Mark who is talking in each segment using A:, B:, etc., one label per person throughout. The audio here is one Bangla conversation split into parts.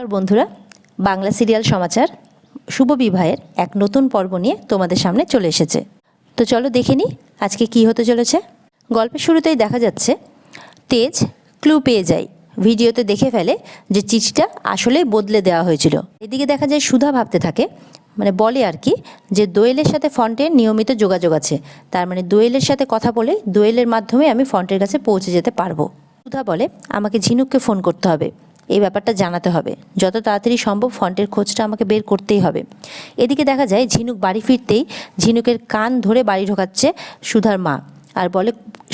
A: নমস্কার বন্ধুরা, বাংলা সিরিয়াল সমাচার শুভ বিবাহের এক নতুন পর্ব নিয়ে তোমাদের সামনে চলে এসেছে। তো চলো দেখে নিই আজকে কি হতে চলেছে। গল্পের শুরুতেই দেখা যাচ্ছে তেজ ক্লু পেয়ে যায়, ভিডিওতে দেখে ফেলে যে চিঠিটা আসলে বদলে দেওয়া হয়েছিল। এদিকে দেখা যায় সুধা ভাবতে থাকে, মানে বলে আর কি, যে দোয়েলের সাথে ফন্টের নিয়মিত যোগাযোগ আছে, তার মানে দোয়েলের সাথে কথা বলে দোয়েলের মাধ্যমে আমি ফন্টের কাছে পৌঁছে যেতে পারবো। সুধা বলে আমাকে ঝিনুককে ফোন করতে হবে, এই ব্যাপারটা জানাতে হবে, যত তাড়াতাড়ি সম্ভব ফন্টের খোঁজটা আমাকে বের করতেই হবে। এদিকে দেখা যায় ঝিনুক বাড়ি ফিরতেই ঝিনুকের কান ধরে বাড়ি ঢোকাচ্ছে সুধার মা, আর বলে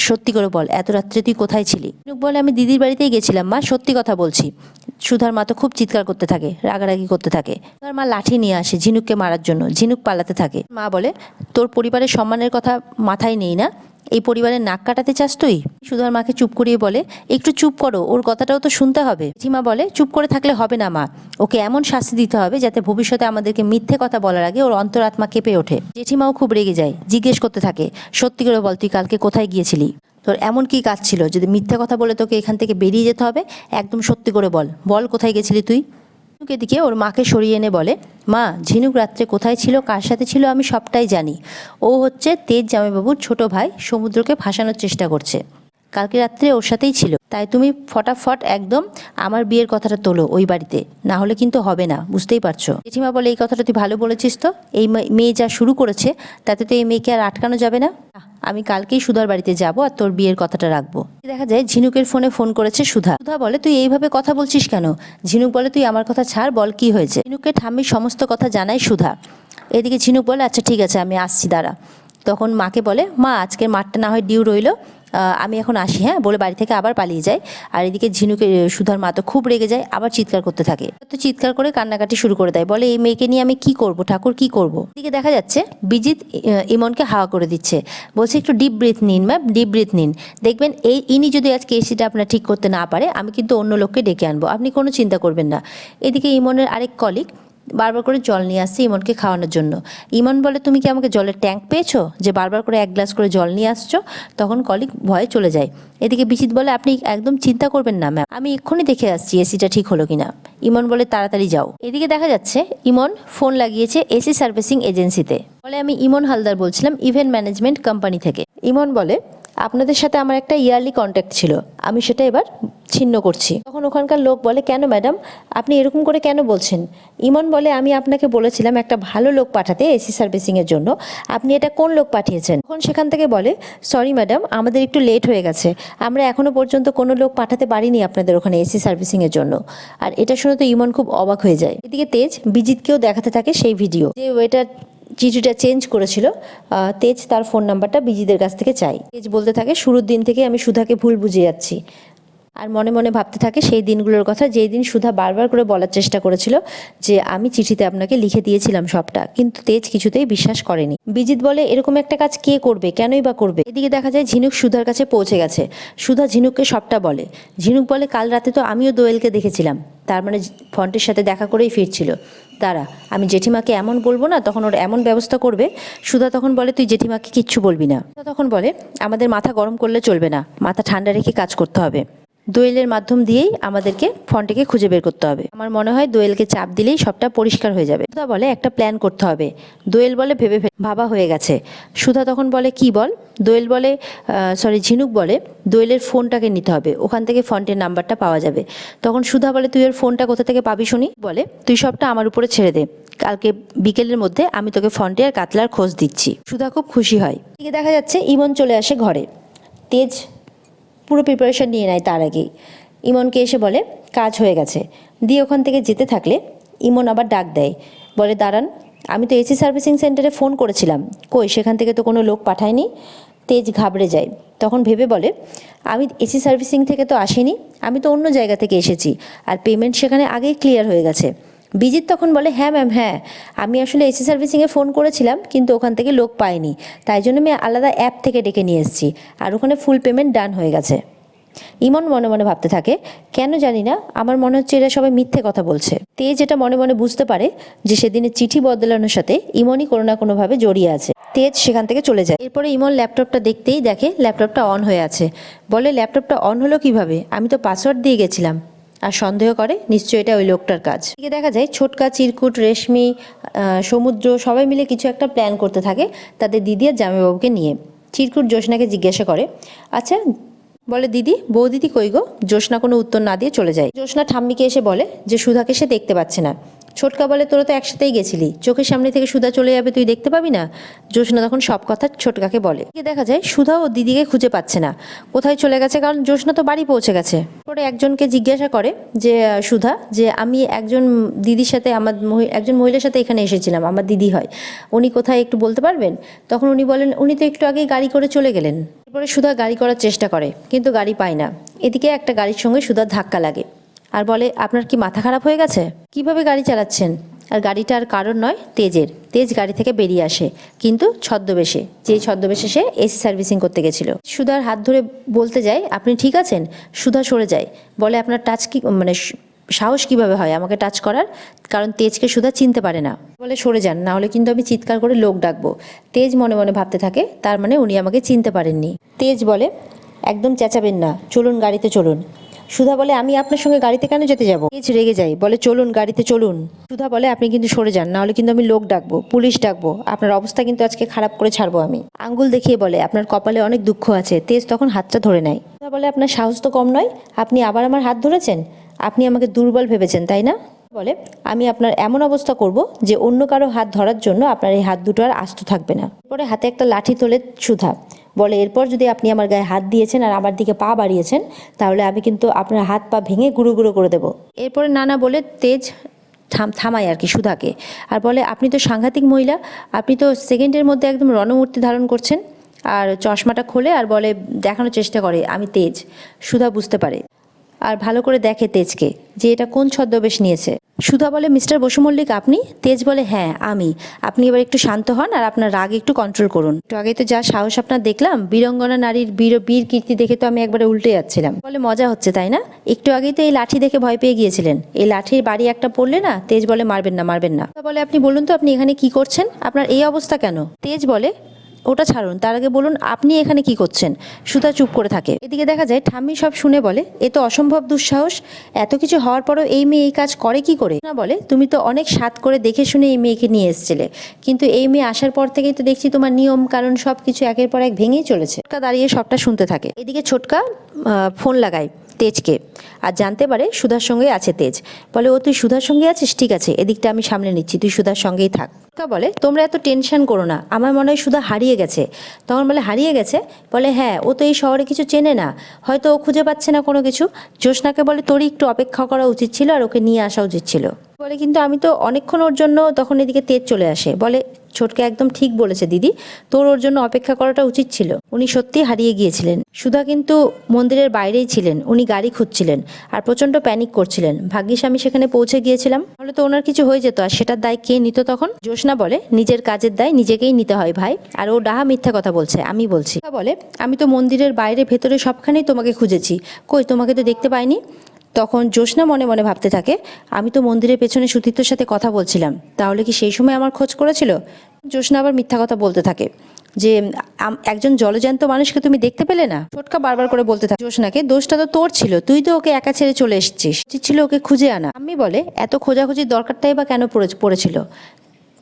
A: সত্যি করে বল এত রাত্রে তুই কোথায় ছিলি। ঝিনুক বলে আমি দিদির বাড়িতেই গেছিলাম মা, সত্যি কথা বলছি। সুধার মা তো খুব চিৎকার করতে থাকে, রাগারাগি করতে থাকে। সুধার মা লাঠি নিয়ে আসে ঝিনুককে মারার জন্য, ঝিনুক পালাতে থাকে। মা বলে তোর পরিবারের সম্মানের কথা মাথায় নেই না, এই পরিবারের নাক কাটাতে চাস তুই। সুধার মাকে চুপ করিয়ে বলে একটু চুপ করো, ওর কথাটাও তো শুনতে হবে। জেঠিমা বলে চুপ করে থাকলে হবে না মা, ওকে এমন শাস্তি দিতে হবে যাতে ভবিষ্যতে আমাদেরকে মিথ্যে কথা বলার আগে ওর অন্তরাত্মা কেঁপে ওঠে। জেঠিমাও খুব রেগে যায়, জিজ্ঞেস করতে থাকে সত্যি করে বল তুই কালকে কোথায় গিয়েছিলি, তোর এমন কি কাজ ছিল যদি মিথ্যে কথা বলে তোকে এখান থেকে বেরিয়ে যেতে হবে। একদম সত্যি করে বল, বল কোথায় গেছিলি তুই। ঝিনুক এদিকে ওর মাকে সরিয়ে এনে বলে মা ঝিনুক রাত্রে কোথায় ছিল, কার সাথে ছিল আমি সবটাই জানি। ও হচ্ছে তেজ জামাইবাবুর ছোট ভাই, সমুদ্রকে ভাসানোর চেষ্টা করছে। কালকে রাত্রে ওর সাথেই ছিল, তাই তুমি ফটাফট একদম আমার বিয়ের কথাটা তোলো ওই বাড়িতে, না হলে কিন্তু হবে না, বুঝতেই পারছো। জেঠিমা বলে এই কথাটা তুই ভালো বলেছিস, তো এই মেয়ে যা শুরু করেছে তাতে তো এই মেয়েকে আর আটকানো যাবে না। আমি কালকেই সুধার বাড়িতে যাব আর তোর বিয়ের কথাটা রাখবো। দেখা যায় ঝিনুকের ফোন করেছে সুধা। সুধা বলে তুই এইভাবে কথা বলছিস কেন। ঝিনুক বলে তুই আমার কথা ছাড়, বল কি হয়েছে। ঝিনুককে ঠাম্মির সমস্ত কথা জানায় সুধা। এদিকে ঝিনুক বলে আচ্ছা ঠিক আছে আমি আসছি দাঁড়া। তখন মাকে বলে মা আজকের মাঠটা না হয় ডিউ রইল, আমি এখন আসি হ্যাঁ, বলে বাড়ি থেকে আবার পালিয়ে যায়। আর এদিকে ঝিনুকে সুধার মা তো খুব রেগে যায়, আবার চিৎকার করতে থাকে। তো চিৎকার করে কান্নাকাটি শুরু করে দেয়, বলে এই মেয়েকে নিয়ে আমি কি করব ঠাকুর, কি করব। এদিকে দেখা যাচ্ছে বিজিত ইমনকে হাওয়া করে দিচ্ছে, বলছে একটু ডিপ ব্রিথ নিন ম্যাম, ডিপ ব্রিথ নিন, দেখবেন ইনি যদি আজকে এসিটা আপনার ঠিক করতে না পারে আমি কিন্তু অন্য লোককে ডেকে আনবো, আপনি কোনো চিন্তা করবেন না। এদিকে ইমনের আরেক কলিগ বারবার করে জল নিয়ে আসছে ইমনকে খাওয়ানোর জন্য। ইমন বলে তুমি কি আমাকে জলের ট্যাঙ্ক পেয়েছো যে বারবার করে এক গ্লাস করে জল নিয়ে আসছো। তখন কলিগ ভয়ে চলে যায়। এদিকে বিচিত বলে আপনি একদম চিন্তা করবেন না ম্যাম, আমি এক্ষুনি দেখে আসছি এসিটা ঠিক হলো কিনা। ইমন বলে তাড়াতাড়ি যাও। এদিকে দেখা যাচ্ছে ইমন ফোন লাগিয়েছে এসি সার্ভিসিং এজেন্সিতে। বলে আমি ইমন হালদার বলছিলাম ইভেন্ট ম্যানেজমেন্ট কোম্পানি থেকে। ইমন বলে আপনাদের সাথে আমার একটা ইয়ারলি কন্ট্যাক্ট ছিল, আমি সেটা এবার ছিন্ন করছি। তখন ওখানকার লোক বলে কেন ম্যাডাম, আপনি এরকম করে কেন বলছেন। ইমন বলে আমি আপনাকে বলেছিলাম একটা ভালো লোক পাঠাতে এসি সার্ভিসিংয়ের জন্য, আপনি এটা কোন লোক পাঠিয়েছেন। তখন সেখান থেকে বলে সরি ম্যাডাম আমাদের একটু লেট হয়ে গেছে, আমরা এখনও পর্যন্ত কোনো লোক পাঠাতে পারিনি আপনাদের ওখানে এসি সার্ভিসিংয়ের জন্য। আর এটা শুনে তো ইমন খুব অবাক হয়ে যায়। এদিকে তেজ বিজিতকেও দেখাতে থাকে সেই ভিডিও, যে ওয়েটার চিঠিটা চেঞ্জ করেছিল, তেজ তার ফোন নাম্বারটা বিজিদের কাছ থেকে চাই। তেজ বলতে থাকে শুরুর দিন থেকে আমি সুধাকে ভুল বুঝে যাচ্ছি, আর মনে মনে ভাবতে থাকে সেই দিনগুলোর কথা যেই দিন সুধা বারবার করে বলার চেষ্টা করেছিল যে আমি চিঠিতে আপনাকে লিখে দিয়েছিলাম সবটা, কিন্তু তেজ কিছুতেই বিশ্বাস করেনি। বিজিত বলে এরকম একটা কাজ কে করবে, কেনই বা করবে। এদিকে দেখা যায় ঝিনুক সুধার কাছে পৌঁছে গেছে। সুধা ঝিনুককে সবটা বলে। ঝিনুক বলে কাল রাতে তো আমিও দোয়েলকে দেখেছিলাম, তার মানে ফন্টের সাথে দেখা করেই ফিরছিল। দাঁড়া আমি জেঠিমাকে এমন বলবো না, তখন ওর এমন ব্যবস্থা করবে। সুধা তখন বলে তুই জেঠিমাকে কিচ্ছু বলবি না। সুধা তখন বলে আমাদের মাথা গরম করলে চলবে না, মাথা ঠান্ডা রেখে কাজ করতে হবে। দোয়েলের মাধ্যম দিয়েই আমাদেরকে ফন্টকে খুঁজে বের করতে হবে। আমার মনে হয় দোয়েলকে চাপ দিলেই সবটা পরিষ্কার হয়ে যাবে। সুধা বলে একটা প্ল্যান করতে হবে। দোয়েল বলে ভেবে ভাবা হয়ে গেছে। সুধা তখন বলে কি বল। দোয়েল বলে ঝিনুক বলে দোয়েলের ফোনটাকে নিতে হবে, ওখান থেকে ফন্টের নাম্বারটা পাওয়া যাবে। তখন সুধা বলে তুই ওর ফোনটা কোথা থেকে পাবি শুনি। বলে তুই সবটা আমার উপরে ছেড়ে দে, কালকে বিকেলের মধ্যে আমি তোকে ফন্টে আর কাতলার খোঁজ দিচ্ছি। সুধা খুব খুশি হয়। এদিকে দেখা যাচ্ছে ইমন চলে আসে ঘরে। তেজ পুরো প্রিপারেশন নিয়ে নেয় তার আগেই। ইমনকে এসে বলে কাজ হয়ে গেছে, দিয়ে ওখান থেকে যেতে থাকলে ইমন আবার ডাক দেয়, বলে দাঁড়ান আমি তো এসি সার্ভিসিং সেন্টারে ফোন করেছিলাম, কই সেখান থেকে তো কোনো লোক পাঠায়নি। তেজ ঘাবড়ে যায়। তখন ভেবে বলে আমি এসি সার্ভিসিং থেকে তো আসিনি, আমি তো অন্য জায়গা থেকে এসেছি, আর পেমেন্ট সেখানে আগেই ক্লিয়ার হয়ে গেছে। বিজিত তখন বলে হ্যাঁ ম্যাম হ্যাঁ, আমি আসলে এসি সার্ভিসিংয়ে ফোন করেছিলাম কিন্তু ওখান থেকে লোক পাইনি, তাই জন্য আমি আলাদা অ্যাপ থেকে ডেকে নিয়ে এসেছি, আর ওখানে ফুল পেমেন্ট ডান হয়ে গেছে। ইমন মনে মনে ভাবতে থাকে কেন জানি না আমার মনে হচ্ছে এরা সবাই মিথ্যে কথা বলছে। তেজ এটা মনে মনে বুঝতে পারে যে সেদিনের চিঠি বদলানোর সাথে ইমনই কোনো না কোনোভাবে জড়িয়ে আছে। তেজ সেখান থেকে চলে যায়। এরপরে ইমন ল্যাপটপটা দেখতেই দেখে ল্যাপটপটা অন হয়ে আছে। বলে ল্যাপটপটা অন হলো কিভাবে, আমি তো পাসওয়ার্ড দিয়ে গেছিলাম। আর সন্দেহ করে নিশ্চয়ই এটা ওই লোকটার কাজ। এদিকে দেখা যায় ছোটকা, চিরকুট, রেশমি, সমুদ্র সবাই মিলে কিছু একটা প্ল্যান করতে থাকে তাদের দিদি আর জামাইবাবুকে নিয়ে। চিরকুট জ্যোৎস্নাকে জিজ্ঞাসা করে, আচ্ছা বলে দিদি, বৌদিদি কই গো? জ্যোৎস্না কোনো উত্তর না দিয়ে চলে যায়। জ্যোৎস্না ঠাম্মিকে এসে বলে যে সুধাকে সে দেখতে পাচ্ছে না। ছোটকা বলে, তোরা তো একসাথেই গেছিলি, চোখের সামনে থেকে সুধা চলে যাবে, তুই দেখতে পাবি না? জ্যোৎস্না তখন সব কথা ছোটকাকে বলে। দেখা যায় সুধা ও দিদিকে খুঁজে পাচ্ছে না, কোথায় চলে গেছে, কারণ জ্যোৎস্না তো বাড়ি পৌঁছে গেছে। পরে একজনকে জিজ্ঞাসা করে যে সুধা, যে আমি একজন দিদির সাথে, একজন মহিলার সাথে এখানে এসেছিলাম, আমার দিদি হয়, উনি কোথায় একটু বলতে পারবেন? তখন উনি বলেন, উনি তো একটু আগেই গাড়ি করে চলে গেলেন। এরপরে সুধা গাড়ি করার চেষ্টা করে কিন্তু গাড়ি পায় না। এদিকে একটা গাড়ির সঙ্গে সুধার ধাক্কা লাগে আর বলে, আপনার কি মাথা খারাপ হয়ে গেছে? কিভাবে গাড়ি চালাচ্ছেন? আর গাড়িটা আর কারণ নয়, তেজের। তেজ গাড়ি থেকে বেরিয়ে আসে, কিন্তু ছদ্মবেশে, যে ছদ্মবেশে সে এসি সার্ভিসিং করতে গেছিল। সুধার হাত ধরে বলতে যায়, আপনি ঠিক আছেন? সুধা সরে যায়, বলে, আপনার টাচ কি, মানে সাহস কিভাবে হয় আমাকে টাচ করার? কারণ তেজকে সুধা চিনতে পারে না। বলে, সরে যান, না হলে কিন্তু আমি চিৎকার করে লোক ডাকবো। তেজ মনে মনে ভাবতে থাকে, তার মানে উনি আমাকে চিনতে পারেননি। তেজ বলে, একদম চেঁচাবেন না, চলুন গাড়িতে চলুন। সুধা বলে, আমি আপনার সঙ্গে গাড়িতে কেন যেতে যাব? তেজ রেগে যায়, বলে, চলুন গাড়িতে চলুন। সুধা বলে, আপনি কিন্তু সরে যান, না হলে কিন্তু আমি লোক ডাকবো, পুলিশ ডাকবো, আপনার অবস্থা কিন্তু আজকে খারাপ করে ছাড়বো আমি। আঙ্গুল দেখিয়ে বলে, আপনার কপালে অনেক দুঃখ আছে। তেজ তখন হাতটা ধরে নেয়। সুধা বলে, আপনার সাহস তো কম নয়, আপনি আবার আমার হাত ধরেছেন, আপনি আমাকে দুর্বল ভেবেছেন তাই না? বলে, আমি আপনার এমন অবস্থা করব যে অন্য কারো হাত ধরার জন্য আপনার এই হাত দুটো আর আস্ত থাকবে না। পরে হাতে একটা লাঠি তোলে সুধা, বলে, এরপর যদি আপনি আমার গায়ে হাত দিয়েছেন আর আমার দিকে পা বাড়িয়েছেন, তাহলে আমি কিন্তু আপনার হাত পা ভেঙে গুঁড়ো গুঁড়ো করে দেবো। এরপরে নানা বলে তেজ থামায় আর কি সুধাকে, আর বলে, আপনি তো সাংঘাতিক মহিলা, আপনি তো সেকেন্ডের মধ্যে একদম রণমূর্তি ধারণ করছেন। আর চশমাটা খোলে আর বলে, দেখানোর চেষ্টা করে আমি তেজ। সুধা বুঝতে পারে আর ভালো করে দেখে তেজকে, যে এটা কোন ছদ্মবেশ নিয়েছে। সুধা বলে, মিস্টার বসু মল্লিক আপনি? তেজ বলে, হ্যাঁ আমি। আপনি এবার একটু শান্ত হন আর আপনার রাগ একটু কন্ট্রোল করুন। একটু আগে তো যা সাহস আপনার দেখলাম, বীরঙ্গনা নারীর বীর কীর্তি দেখে তো আমি একবারে উল্টে যাচ্ছিলাম। বলে, মজা হচ্ছে তাই না? একটু আগেই তো এই লাঠি দেখে ভয় পেয়ে গিয়েছিলেন, এই লাঠির বাড়ি একটা পড়লে না? তেজ বলে, মারবেন না মারবেন না। বলে, আপনি বলুন তো আপনি এখানে কি করছেন, আপনার এই অবস্থা কেন? তেজ বলে, ওটা ছাড়ুন, তার আগে বলুন আপনি এখানে কি করছেন? সুধা চুপ করে থাকে। এদিকে দেখা যায় ঠাম্মি সব শুনে বলে, এ তো অসম্ভব দুঃসাহস, এত কিছু হওয়ার পরও এই মেয়ে এই কাজ করে কি করে? না বলে, তুমি তো অনেক সাধ করে দেখে শুনে এই মেয়েকে নিয়ে এসেছিলে, কিন্তু এই মেয়ে আসার পর থেকেই তো দেখছি তোমার নিয়ম কারণ সব কিছু একের পর এক ভেঙেই চলেছে। ছোটকা দাঁড়িয়ে সবটা শুনতে থাকে। এদিকে ছোটকা ফোন লাগায় তেজকে আর জানতে পারে সুধার সঙ্গে আছে তেজ। বলে, ও তুই সুধার সঙ্গে আছিস, ঠিক আছে, এদিকটা আমি সামলে নিচ্ছি, তুই সুধার সঙ্গেই থাক। বলে, তোমরা এত টেনশন করো না, আমার মনে হয় সুধা হারিয়ে গেছে। তখন বলে, হারিয়ে গেছে? বলে, হ্যাঁ, ও তো এই শহরে কিছু চেনে না, হয়তো ও খুঁজে পাচ্ছে না কোনো কিছু। জ্যোৎস্নাকে বলে, তোরই একটু অপেক্ষা করা উচিত ছিল আর ওকে নিয়ে আসা উচিত ছিল। বলে, কিন্তু আমি তো অনেকক্ষণ ওর জন্য। তখন এদিকে তেজ চলে আসে, বলে, ছোটকা একদম ঠিক বলেছে দিদি, তোর ওর জন্য অপেক্ষা করাটা উচিত ছিল, উনি সত্যি হারিয়ে গিয়েছিলেন। সুধা কিন্তু মন্দিরের বাইরেই ছিলেন, উনি গাড়ি খুঁজছিলেন আর প্রচণ্ড প্যানিক করছিলেন। ভাগ্যিস আমি সেখানে পৌঁছে গিয়েছিলাম, তাহলে তো ওনার কিছু হয়ে যেত, আর সেটার দায় কে নিত তখন? জ্যোৎস্না বলে, নিজের কাজের দায় নিজেকেই নিতে হয় ভাই, আর ও ডাহা মিথ্যা কথা বলছে, আমি বলছি। বলে, আমি তো মন্দিরের বাইরে ভেতরে সবখানেই তোমাকে খুঁজেছি, কই তোমাকে তো দেখতে পাইনি। তখন জ্যোৎস্না মনে মনে ভাবতে থাকে, আমি তো মন্দিরের পেছনে সুতীর্থর সাথে কথা বলছিলাম, তাহলে কি সেই সময় আমার খোঁজ করেছিল? জ্যোৎস্না আবার মিথ্যা কথা বলতে থাকে যে একজন জলজ্যান্ত মানুষকে তুমি দেখতে পেলে না। ছোটকা বারবার করে বলতে থাকে জ্যোৎস্নাকে, দোষটা তো তোর ছিল, তুই তো ওকে একা ছেড়ে চলে এসেছিস, উচিত ছিল ওকে খুঁজে আনা। আমি বলে, এত খোঁজাখুঁজির দরকারটাই বা কেন পড়েছিল?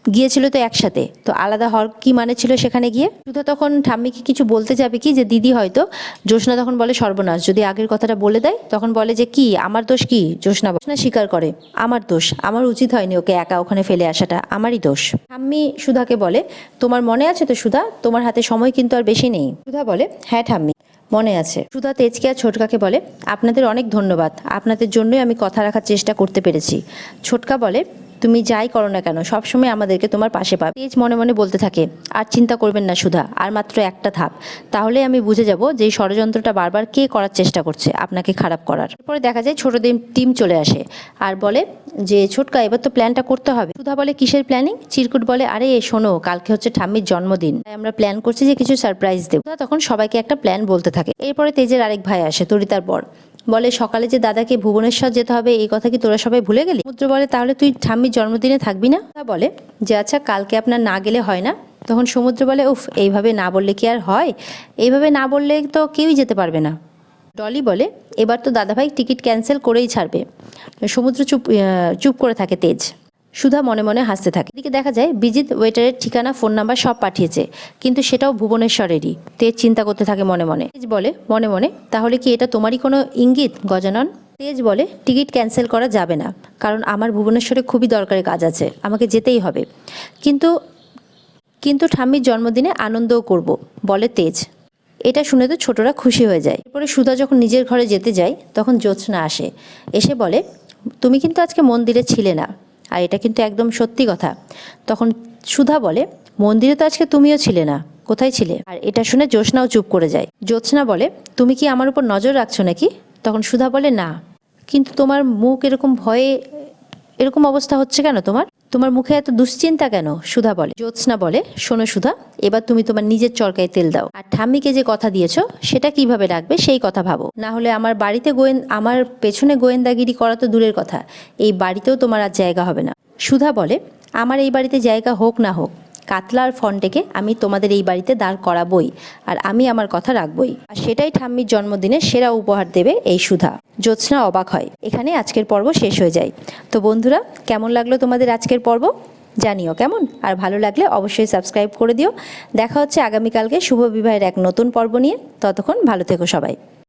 A: গিয়েছিল তো একসাথে, তো আলাদা হওয়ার কি মানে ছিল সেখানে গিয়ে? সুধা তখন ঠাম্মিকে কিছু বলতে যাবে কি যে দিদি হয়তো। জ্যোৎস্না তখন বলে, সর্বনাশ, যদি আগের কথাটা বলে দেয়। তখন বলে যে, কি আমার দোষ কি? জ্যোৎস্না স্বীকার করে, আমার দোষ, আমার উচিত হয়নি ওকে একা ওখানে ফেলে আসাটা, আমারই দোষ। ঠাম্মি সুধাকে বলে, তোমার মনে আছে তো সুধা, তোমার হাতে সময় কিন্তু আর বেশি নেই। সুধা বলে, হ্যাঁ ঠাম্মি মনে আছে। সুধা তেজকে আর ছোটকাকে বলে, আপনাদের অনেক ধন্যবাদ, আপনাদের জন্যই আমি কথা রাখার চেষ্টা করতে পেরেছি। ছোটকা বলে, তুমি যাই করো না কেন সবসময় আমাদেরকে তোমার পাশে পাবে। তেজ মনে মনে বলতে থাকে, আর চিন্তা করবেন না সুধা, আর মাত্র একটা ধাপ, তাহলে আমি বুঝে যাব যে এই ষড়যন্ত্রটা বারবার কে করার চেষ্টা করছে আপনাকে খারাপ করার। এরপরে দেখা যায় ছোট টিম চলে আসে আর বলে যে, ছোটকা এবার তো প্ল্যানটা করতে হবে। সুধা বলে, কিসের প্ল্যানিং? চিরকুট বলে, আরে শোনো, কালকে হচ্ছে ঠাম্মির জন্মদিন, তাই আমরা প্ল্যান করছি যে কিছু সারপ্রাইজ দেব। তখন সবাইকে একটা প্ল্যান বলতে থাকে। এরপরে তেজের আরেক ভাই আসে, তরিতার বর, বলে, সকালে যে দাদাকে ভুবনেশ্বর যেতে হবে এই কথা কি তোরা সবাই ভুলে গেলি? সমুদ্র বলে, তাহলে তুই ঠাম্মির জন্মদিনে থাকবি না? বলে যে, আচ্ছা কালকে আপনার না গেলে হয় না? তখন সমুদ্র বলে, উফ, এইভাবে না বললে কি আর হয়? এইভাবে না বললে তো কেউই যেতে পারবে না। ডলি বলে, এবার তো দাদাভাই টিকিট ক্যান্সেল করেই ছাড়বে। সমুদ্র চুপ করে থাকে তেজ। সুধা মনে মনে হাসতে থাকে। এদিকে দেখা যায় বিজিত ওয়েটারের ঠিকানা, ফোন নাম্বার সব পাঠিয়েছে, কিন্তু সেটাও ভুবনেশ্বরেরই। তেজ চিন্তা করতে থাকে মনে মনে। তেজ বলে মনে মনে, তাহলে কি এটা তোমারই কোনো ইঙ্গিত গজানন? তেজ বলে, টিকিট ক্যান্সেল করা যাবে না, কারণ আমার ভুবনেশ্বরে খুবই দরকারি কাজ আছে, আমাকে যেতেই হবে। কিন্তু কিন্তু ঠাম্মির জন্মদিনে আনন্দও করব, বলে তেজ। এটা শুনে তো ছোটরা খুশি হয়ে যায়। এরপরে সুধা যখন নিজের ঘরে যেতে যায়, তখন জ্যোৎস্না আসে। এসে বলে, তুমি কিন্তু আজকে মন্দিরে ছিলে না, আর এটা কিন্তু একদম সত্যি কথা। তখন সুধা বলে, মন্দিরে তো আজকে তুমিও ছিলে না, কোথায় ছিলে? আর এটা শুনে জ্যোৎস্নাও চুপ করে যায়। জ্যোৎস্না বলে, তুমি কি আমার উপর নজর রাখছো নাকি? তখন সুধা বলে, না, কিন্তু তোমার মুখ এরকম ভয়ে, এরকম অবস্থা হচ্ছে কেন তোমার মুখে এত দুশ্চিন্তা কেন? সুধা বলে। জ্যোৎস্না বলে, শোনো সুধা, এবার তুমি তোমার নিজের চরকায় তেল দাও, আর ঠাম্মিকে যে কথা দিয়েছো সেটা কিভাবে রাখবে সেই কথা ভাবো। না হলে আমার বাড়িতে আমার পেছনে গোয়েন্দাগিরি করা তো দূরের কথা, এই বাড়িতেও তোমার আর জায়গা হবে না। সুধা বলে, আমার এই বাড়িতে জায়গা হোক না হোক, কাতলা আর ফন্টেকে আমি তোমাদের এই বাড়িতে দাঁড় করাবই, আর আমি আমার কথা রাখবই, আর সেটাই ঠাম্মির জন্মদিনে সেরা উপহার দেবে এই সুধা। জ্যোৎস্না অবাক হয়। এখানে আজকের পর্ব শেষ হয়ে যায়। তো বন্ধুরা, কেমন লাগলো তোমাদের আজকের পর্ব জানিও কেমন, আর ভালো লাগলে অবশ্যই সাবস্ক্রাইব করে দিও। দেখা হচ্ছে আগামীকালকে শুভ বিবাহের এক নতুন পর্ব নিয়ে। ততক্ষণ ভালো থেকো সবাই।